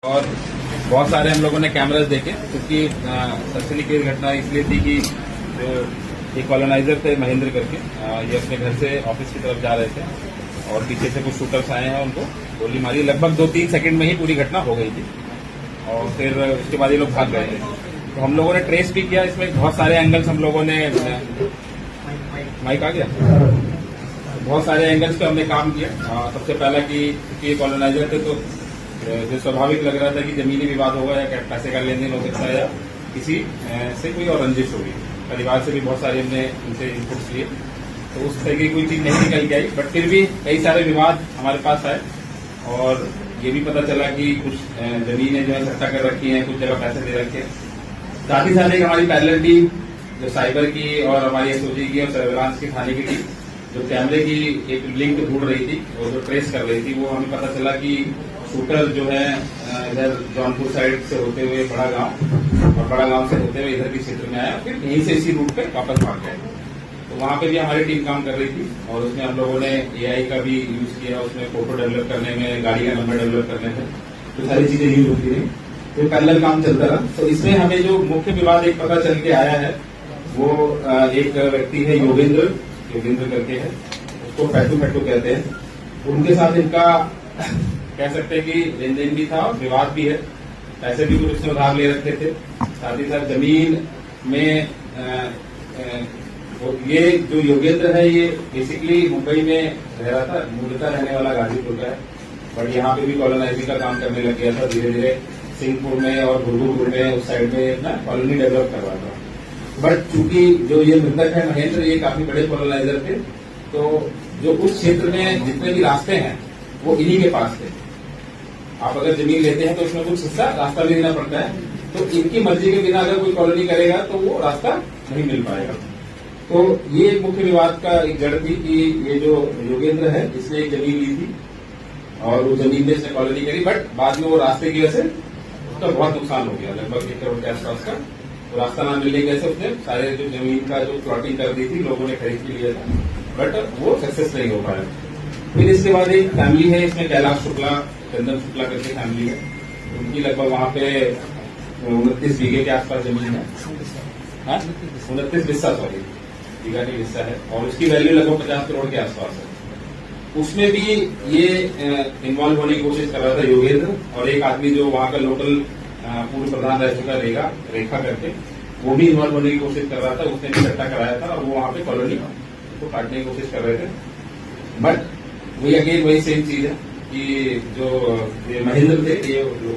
और बहुत सारे हम लोगों ने कैमरास देखे, क्योंकि सनसनीखेज घटना इसलिए थी कि जो एक कॉलोनाइजर थे महेंद्र करके, ये अपने घर से ऑफिस की तरफ जा रहे थे और पीछे से कुछ शूटर्स आए हैं, उनको गोली मारी। लगभग 2-3 सेकंड में ही पूरी घटना हो गई थी और फिर उसके बाद ये लोग भाग गए थे। तो हम लोगों ने ट्रेस भी किया, इसमें बहुत सारे एंगल्स हम लोगों ने, माइक आ गया, बहुत सारे एंगल्स पे हमने काम किया। सबसे पहला कि ये कॉलोनाइजर थे, तो जो स्वाभाविक लग रहा था कि जमीनी विवाद होगा या पैसे का लेन देन हो सकता है या किसी से कोई और रंजिश होगी। परिवार से भी बहुत सारे हमने उनसे इनपुट्स लिए, तो उस तरह की कोई चीज नहीं निकल के आई, बट फिर भी कई सारे विवाद हमारे पास आए और ये भी पता चला कि कुछ जमीनें जो है सट्टा कर रखी हैं, कुछ जगह पैसे दे रखे हैं। साथ ही साथ एक हमारी पैरेलल टीम जो साइबर की और हमारी एसओजी की और सर्विलांस की थाने की टीम जो कैमरे की एक लिंक ढूंढ रही थी और जो ट्रेस कर रही थी, वो हमें पता चला कि शूटर जो है इधर जौनपुर साइड से होते हुए बड़ा गांव और बड़ा गांव से होते हुए इधर के क्षेत्र में आया, फिर यहीं से इसी रूट पे वापस भाग गए। तो वहां पे भी हमारी टीम काम कर रही थी और उसमें हम लोगों ने एआई का भी यूज किया, उसमें फोटो डेवलप करने में, गाड़ी का नंबर डेवलप करने में, तो सारी चीजें यूज होती रही, तो पैरेलल काम चलता रहा। तो इसमें हमें जो मुख्य विवाद एक पता चल के आया है, वो एक व्यक्ति है योगेंद्र करके है, उसको फैटू कहते हैं। उनके साथ इनका कह सकते हैं कि लेन देन भी था और विवाद भी है, पैसे भी कुछ उसने उधार ले रखे थे। साथ ही साथ जमीन में ये जो योगेंद्र है, ये बेसिकली मुंबई में रह रहा था, मूलतः रहने वाला गाजीपुर का है, बट यहाँ पे भी कॉलोनाइजिंग का काम करने लग गया था। धीरे धीरे सिंहपुर में और भुरभुर में उस साइड में ना कॉलोनी डेवलप कर रहा था। बट चूंकि जो ये मृतक है महेंद्र, ये काफी बड़े कॉलोनाइजर थे, तो जो उस क्षेत्र में जितने भी रास्ते हैं वो इन्हीं के पास थे। आप अगर जमीन लेते हैं तो उसमें कुछ हिस्सा रास्ता भी देना पड़ता है, तो इनकी मर्जी के बिना अगर कोई कॉलोनी करेगा तो वो रास्ता नहीं मिल पाएगा। तो ये एक मुख्य विवाद का एक जड़ थी कि ये जो योगेंद्र है, इसने एक जमीन ली थी और वो जमीन में इसने कॉलोनी करी, बट बाद में वो रास्ते की वजह से उसका बहुत नुकसान हो गया, लगभग 1 करोड़ के आसपास का। तो रास्ता ना मिलने की वजह से उसने सारे जो जमीन का जो प्लॉटिंग कर दी थी, लोगों ने खरीद के लिया था, बट वो सक्सेस नहीं हो पाया। फिर इसके बाद एक फैमिली है, इसमें कैलाश शुक्ला, चंदन शुक्ला करके फैमिली है, उनकी लगभग वहां पे 29 बीघे के आसपास जमीन है, 29 बिस्सा, सॉरी बीघा नहीं बिस्सा है, और उसकी वैल्यू लगभग 50 करोड़ के आसपास है। उसमें भी ये इन्वॉल्व होने की कोशिश कर रहा था योगेंद्र, और एक आदमी जो वहां का लोकल पूर्व प्रधान रह चुका रेखा करके, वो भी इन्वॉल्व होने की कोशिश कर रहा था। उसने भी सट्टा कराया था और वो वहां पे कॉलोनी को काटने की कोशिश कर रहे थे। बट वही अगेन वही सेम चीज है कि जो ये महेंद्र थे, ये